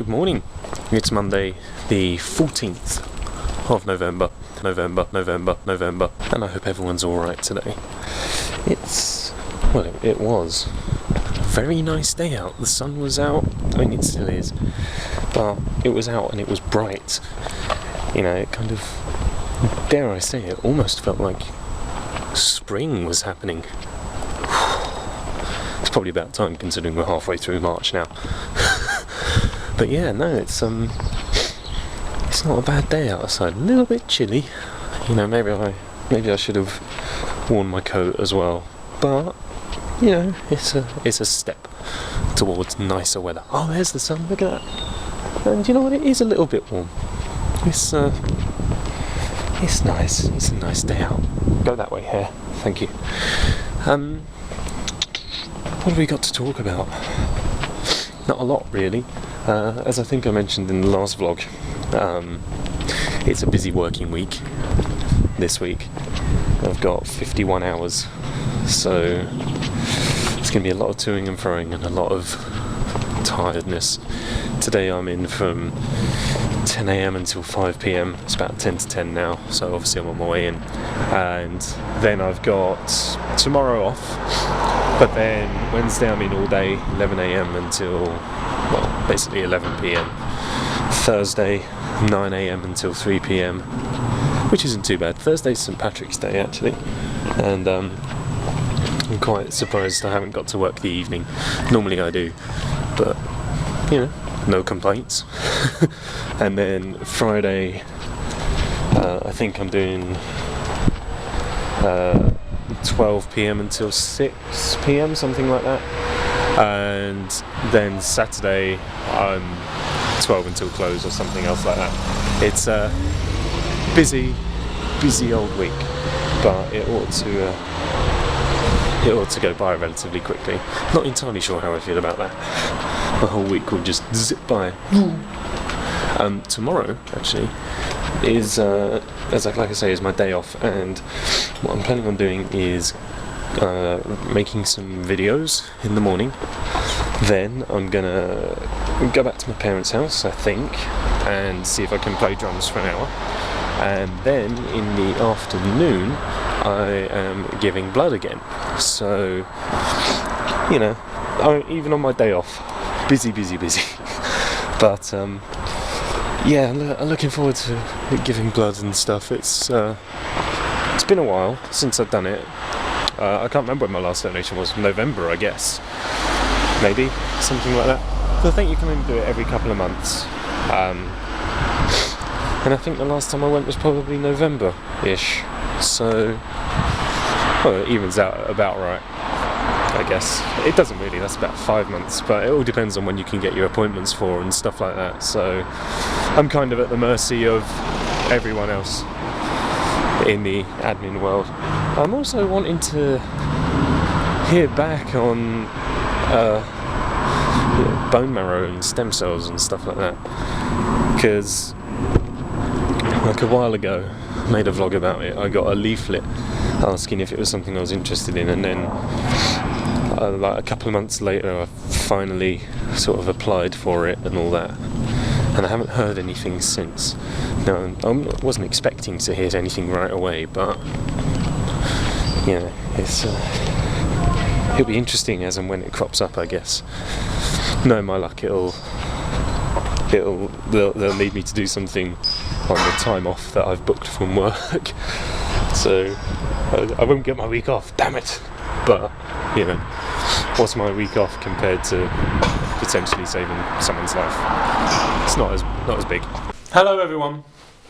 Good morning. It's Monday the 14th of November, and I hope everyone's alright today. It was a very nice day out. The sun was out, I mean it still is, but it was out and it was bright. You know, it kind of, dare I say it, almost felt like spring was happening. It's probably about time considering we're halfway through March now. But yeah, no, it's not a bad day outside. A little bit chilly. You know, maybe I should have worn my coat as well. But you know, it's a step towards nicer weather. Oh, there's the sun. Look at that. And you know what? It is a little bit warm. It's nice. It's a nice day out. Go that way, Hare. Thank you. What have we got to talk about? Not a lot, really. As I think I mentioned in the last vlog, it's a busy working week this week. I've got 51 hours, so it's going to be a lot of toing and froing and a lot of tiredness. Today I'm in from 10 AM until 5 PM. It's about 10 to 10 now, so obviously I'm on my way in. And then I've got tomorrow off, but then Wednesday I'm in all day, 11 AM until, well, basically 11 PM. Thursday, 9 AM until 3 PM, which isn't too bad. Thursday's St. Patrick's Day, actually, and I'm quite surprised I haven't got to work the evening. Normally I do, but, you know, no complaints. And then Friday, I think I'm doing 12 PM until 6 PM, something like that. And then Saturday, I'm 12 until close or something else like that. It's a busy old week, but it ought to go by relatively quickly. Not entirely sure how I feel about that. The whole week will just zip by. Tomorrow, actually, is like I say, is my day off, and what I'm planning on doing is making some videos in the morning. Then I'm gonna go back to my parents' house, I think, and see if I can play drums for an hour. And then in the afternoon, I am giving blood again. So, you know, even on my day off, busy. But yeah, I'm looking forward to giving blood and stuff. It's been a while since I've done it. I can't remember when my last donation was. November, I guess. Maybe, something like that. So I think you can only do it every couple of months. And I think the last time I went was probably November-ish. So, well, it evens out about right, I guess. It doesn't really, that's about 5 months, but it all depends on when you can get your appointments for and stuff like that. So, I'm kind of at the mercy of everyone else in the admin world. I'm also wanting to hear back on bone marrow and stem cells and stuff like that, because like a while ago I made a vlog about it. I got a leaflet asking if it was something I was interested in, and then like a couple of months later I finally sort of applied for it and all that, and I haven't heard anything since. Now, I wasn't expecting to hear anything right away, but you know, it'll be interesting as and when it crops up, I guess. No, my luck, they'll need me to do something on the time off that I've booked from work. So I won't get my week off, damn it. But you know, what's my week off compared to potentially saving someone's life? It's not as big. Hello everyone,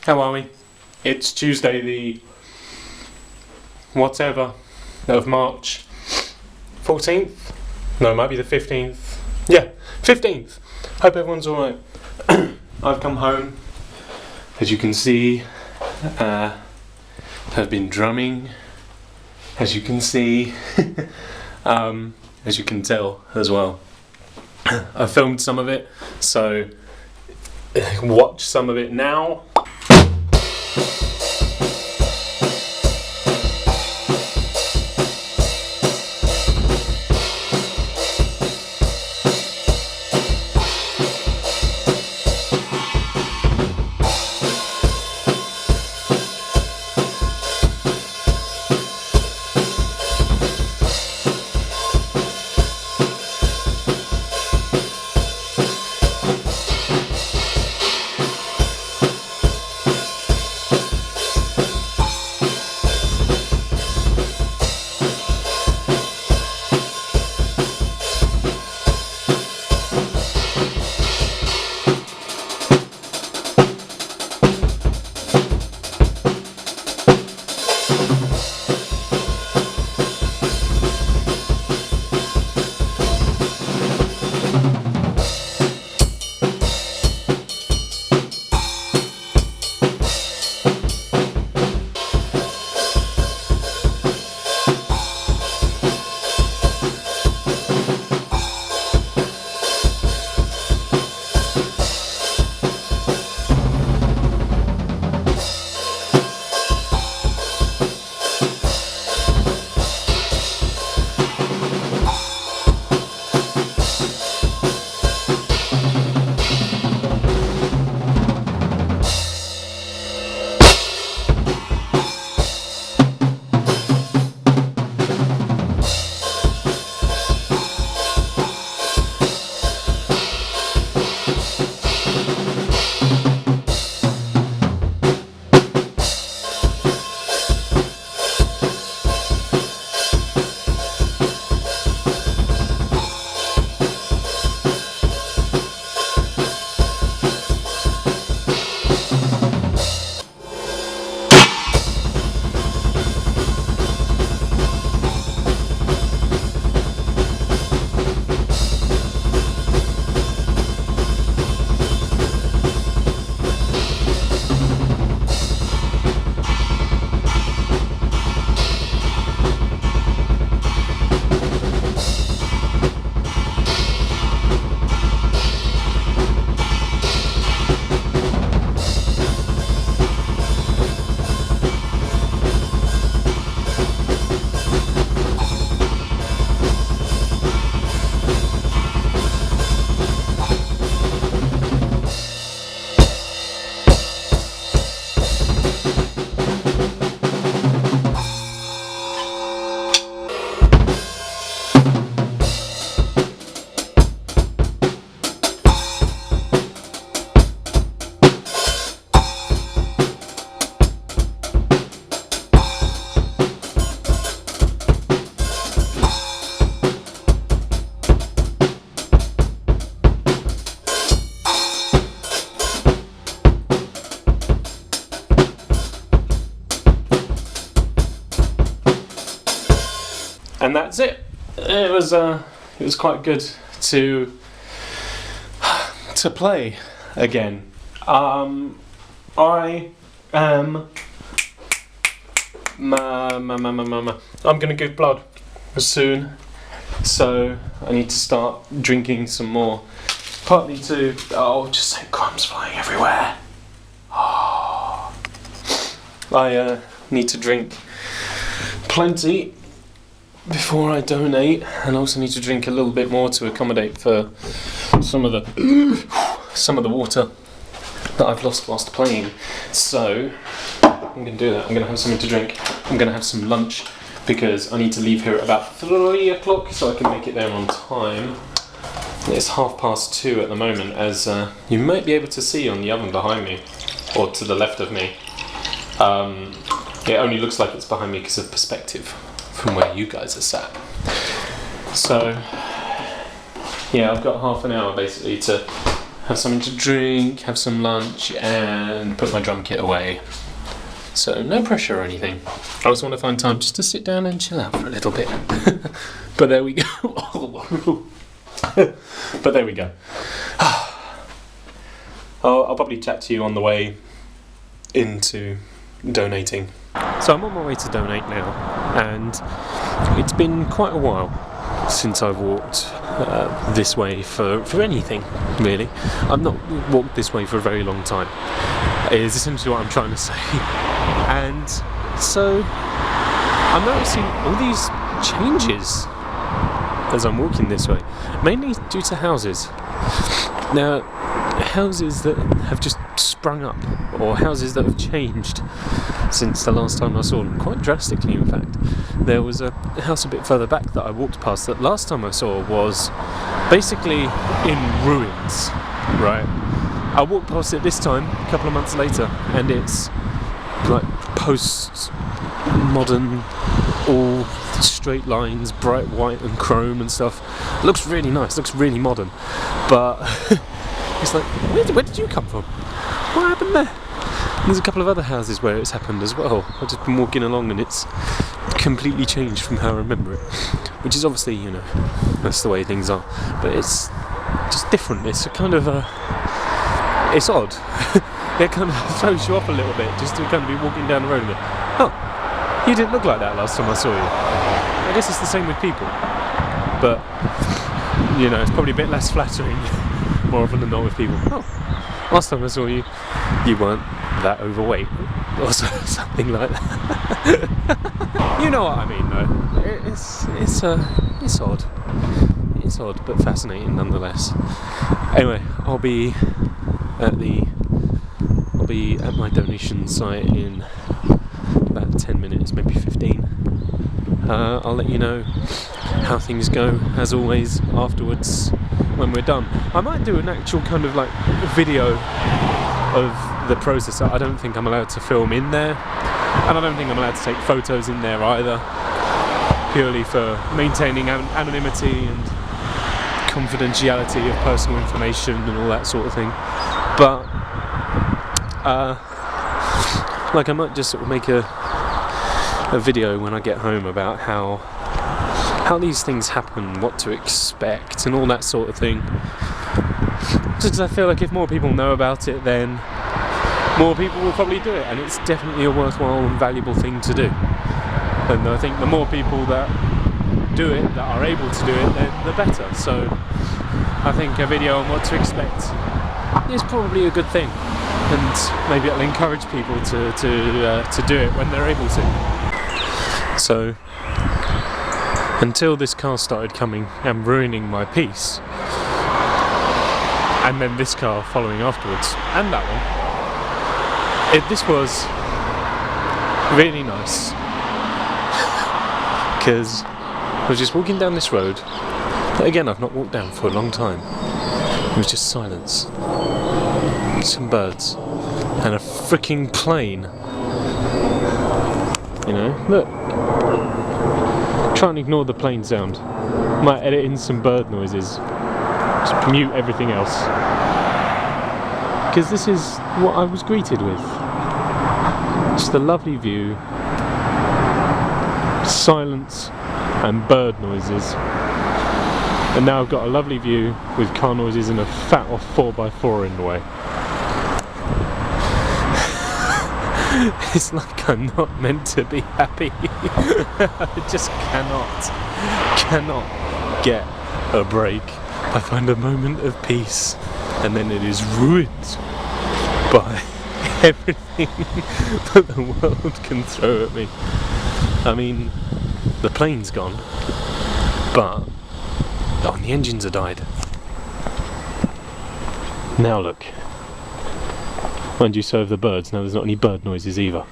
how are we? It's Tuesday the whatever of March 14th? No, it might be the 15th. Yeah, 15th. Hope everyone's alright. I've come home. As you can see, I've been drumming. As you can see, as you can tell as well. I filmed some of it, so watch some of it now. that's it. It was quite good to play again. I am I'm gonna give blood soon, so I need to start drinking some more. Partly to just say crumbs flying everywhere. I need to drink plenty before I donate, and also need to drink a little bit more to accommodate for some of the water that I've lost whilst playing. So I'm going to do that. I'm going to have something to drink. I'm going to have some lunch because I need to leave here at about 3 o'clock so I can make it there on time. It's 2:30 at the moment, as you might be able to see on the oven behind me, or to the left of me. It only looks like it's behind me because of perspective from where you guys are sat. So yeah, I've got half an hour basically to have something to drink, have some lunch, and put my drum kit away. So no pressure or anything. I just want to find time just to sit down and chill out for a little bit. But there we go. But there we go. I'll probably chat to you on the way into donating. So I'm on my way to donate now, and it's been quite a while since I've walked this way for anything, really. I've not walked this way for a very long time, is essentially what I'm trying to say. And so I'm noticing all these changes as I'm walking this way, mainly due to houses. Now, houses that have just sprung up, or houses that have changed since the last time I saw them, quite drastically in fact. There was a house a bit further back that I walked past that last time I saw was basically in ruins, right? I walked past it this time, a couple of months later, and it's like post-modern, all straight lines, bright white and chrome and stuff. It looks really nice, looks really modern, but it's like, where did you come from? What happened there? And there's a couple of other houses where it's happened as well. I've just been walking along and it's completely changed from how I remember it, which is obviously, you know, that's the way things are, but it's just different. It's a kind of it's odd. It kind of throws you off a little bit just to kind of be walking down the road and go, oh, you didn't look like that last time I saw you. I guess it's the same with people, but you know, it's probably a bit less flattering more often than not with people. Oh, last time I saw you, you weren't that overweight, or something like that. You know what I mean, though. It's odd. It's odd, but fascinating nonetheless. Anyway, I'll be at my donation site in about 10 minutes, maybe 15. I'll let you know how things go, as always, afterwards when we're done. I might do an actual kind of like video of the process. I don't think I'm allowed to film in there, and I don't think I'm allowed to take photos in there either, purely for maintaining anonymity and confidentiality of personal information and all that sort of thing. But like I might just sort of make a video when I get home about how these things happen, what to expect, and all that sort of thing. Just because I feel like if more people know about it, then more people will probably do it, and it's definitely a worthwhile and valuable thing to do. And I think the more people that do it, that are able to do it, then the better. So I think a video on what to expect is probably a good thing, and maybe it'll encourage people to do it when they're able to. So until this car started coming and ruining my piece, and then this car following afterwards, and that one, this was really nice, because I was just walking down this road that again I've not walked down for a long time. It was just silence, some birds, and a freaking plane. You know, look. Try and ignore the plane sound. Might edit in some bird noises. Just mute everything else. Because this is what I was greeted with. Just a lovely view, silence, and bird noises. And now I've got a lovely view with car noises and a fat off 4x4 in the way. It's like I'm not meant to be happy. I just cannot get a break. I find a moment of peace and then it is ruined by everything that the world can throw at me. I mean, the plane's gone, but the engines have died. Now look. Mind you, so have the birds. Now there's not any bird noises either.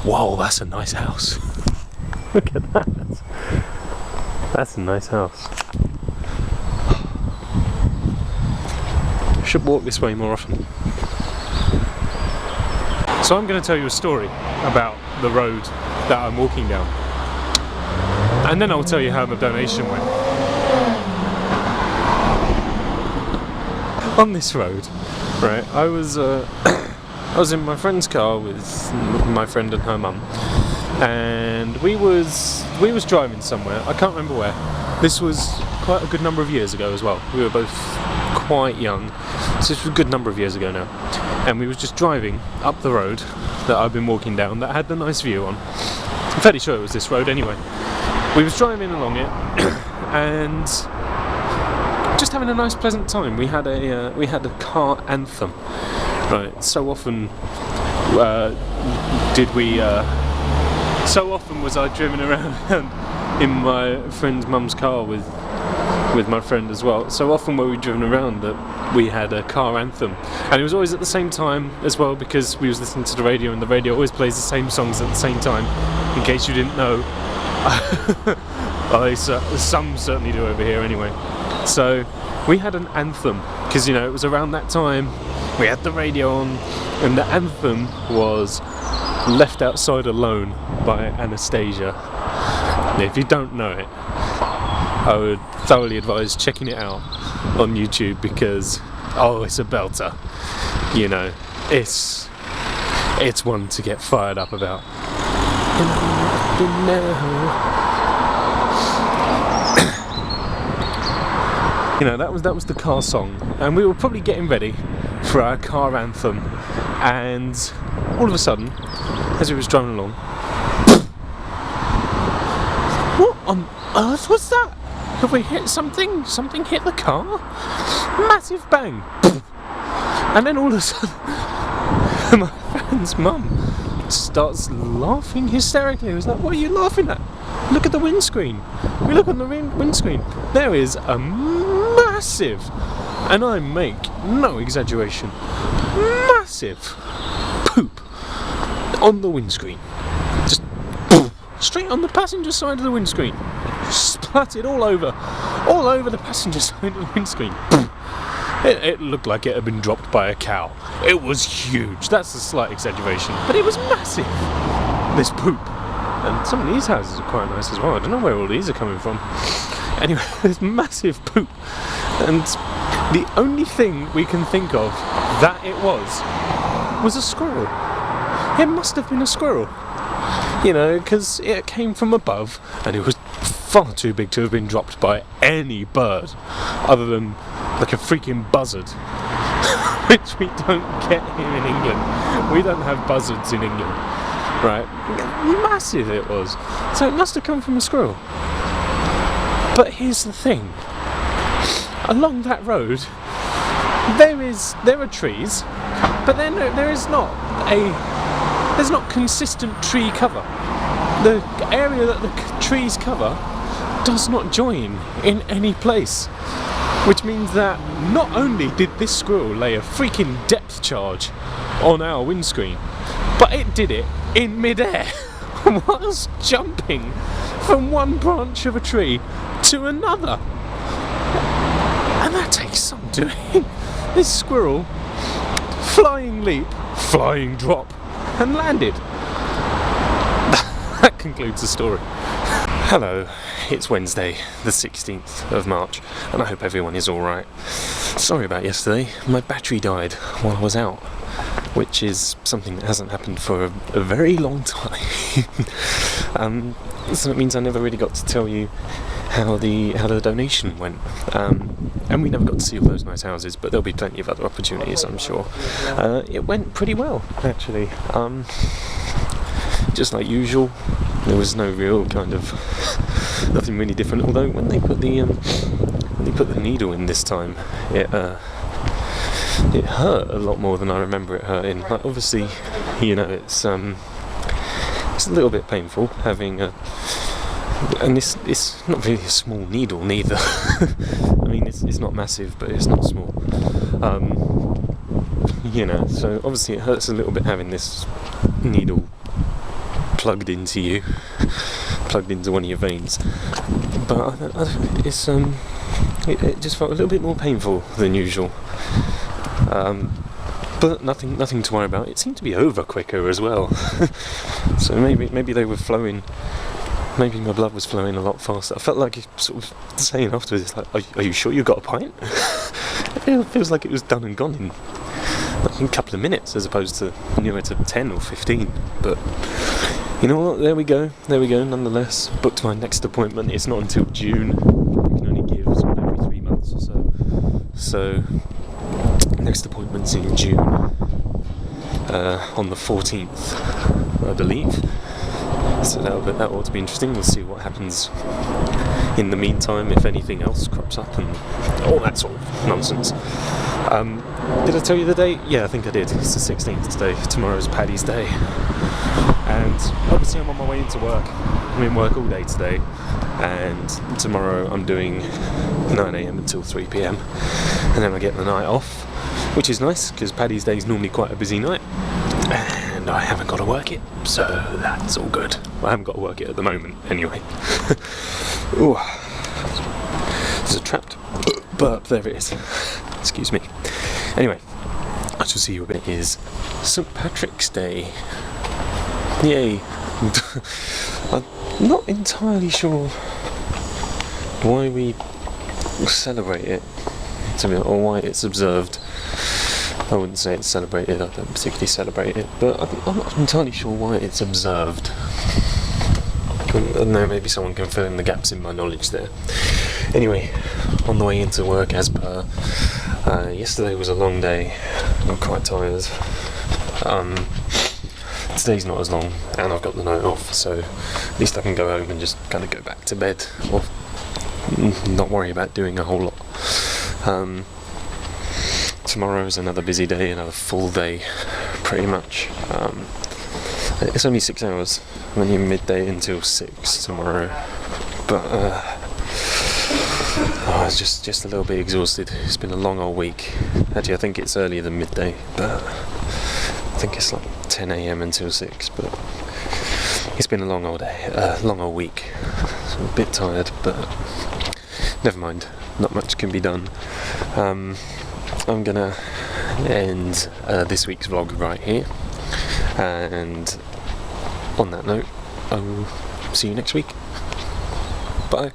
Whoa, that's a nice house. Look at that. That's a nice house. Should walk this way more often. So I'm going to tell you a story about the road that I'm walking down, and then I'll tell you how the donation went. On this road, right, I was in my friend's car with my friend and her mum, and we was driving somewhere. I can't remember where. This was quite a good number of years ago as well. We were both quite young, so this was a good number of years ago now. And we was just driving up the road that I've been walking down that had the nice view on. I'm fairly sure it was this road anyway. We was driving along it and just having a nice pleasant time. We had a car anthem. Right, so often so often was I driven around in my friend's mum's car with my friend as well. So often were we driven around that we had a car anthem, and it was always at the same time as well, because we was listening to the radio, and the radio always plays the same songs at the same time. In case you didn't know, some certainly do over here anyway. So we had an anthem because, you know, it was around that time. We had the radio on, and the anthem was "Left Outside Alone" by Anastasia. And if you don't know it, I would thoroughly advise checking it out on YouTube, because it's a belter. You know, it's one to get fired up about. You know, that was the car song, and we were probably getting ready for our car anthem, and all of a sudden, as we was driving along, what on earth was that? Have we hit something? Something hit the car? Massive bang! And then all of a sudden, my friend's mum starts laughing hysterically. It was like, "What are you laughing at? Look at the windscreen." We look on the windscreen. There is a massive, and I make no exaggeration, massive poop on the windscreen. Just straight on the passenger side of the windscreen. Splattered all over the passenger side of the windscreen. It looked like it had been dropped by a cow. It was huge. That's a slight exaggeration, but it was massive, this poop. And some of these houses are quite nice as well. I don't know where all these are coming from. Anyway, this massive poop. And the only thing we can think of that it was a squirrel. It must have been a squirrel. You know, because it came from above, and it was far too big to have been dropped by any bird, other than like a freaking buzzard, which we don't get here in England. We don't have buzzards in England, right? Massive it was. So it must have come from a squirrel. But here's the thing. Along that road, there are trees, but then there's not consistent tree cover. The area that the trees cover does not join in any place, which means that not only did this squirrel lay a freaking depth charge on our windscreen, but it did it in midair whilst jumping from one branch of a tree to another. And that takes some doing. This squirrel, flying leap, flying drop, and landed. That concludes the story. Hello, it's Wednesday, the 16th of March, and I hope everyone is alright. Sorry about yesterday, my battery died while I was out, which is something that hasn't happened for a very long time. So it means I never really got to tell you how the donation went. And we never got to see all those nice houses, but there'll be plenty of other opportunities, I'm sure. It went pretty well, actually. Just like usual, there was no real kind of nothing really different. Although when they put the needle in this time, it hurt a lot more than I remember it hurting. Like, obviously, you know, it's a little bit painful having and it's not really a small needle neither. I mean, it's not massive, but it's not small. You know, so obviously it hurts a little bit having this needle plugged into you, plugged into one of your veins. But it just felt a little bit more painful than usual. But nothing to worry about. It seemed to be over quicker as well. So maybe they were flowing. Maybe my blood was flowing a lot faster. I felt like sort of saying afterwards, it's like, are you sure you got a pint? It feels like it was done and gone in a couple of minutes, as opposed to nearer to 10 or 15. But you know what? There we go. Nonetheless, booked my next appointment. It's not until June. You can only give sort of every 3 months or so. So next appointment's in June, on the 14th, I believe. So that ought to be interesting. We'll see what happens in the meantime, if anything else crops up and all that sort of nonsense. Did I tell you the date? Yeah, I think I did. It's the 16th today. Tomorrow's Paddy's Day. And obviously I'm on my way into work. I'm in work all day today. And tomorrow I'm doing 9 AM until 3 PM. And then I get the night off, which is nice, because Paddy's Day is normally quite a busy night. And I haven't got to work it, so that's all good. I haven't got to work it at the moment, anyway. Ooh, there's a trapped burp, there it is. Excuse me. Anyway, I shall see you when it is St. Patrick's Day. Yay. I'm not entirely sure why we celebrate it, or why it's observed. I wouldn't say it's celebrated, I don't particularly celebrate it, but I'm not entirely sure why it's observed. I don't know, maybe someone can fill in the gaps in my knowledge there. Anyway, on the way into work as per. Yesterday was a long day, I'm quite tired. Today's not as long, and I've got the night off, so at least I can go home and just kind of go back to bed, or not worry about doing a whole lot. Tomorrow's another busy day, another full day, pretty much. It's only 6 hours, only midday until 6 tomorrow, but I was just a little bit exhausted. It's been a long old week. Actually, I think it's earlier than midday, but I think it's like 10 AM until 6, but it's been a long old day, long old week. So I'm a bit tired, but never mind, not much can be done. I'm gonna end this week's vlog right here, and on that note, I will see you next week. Bye.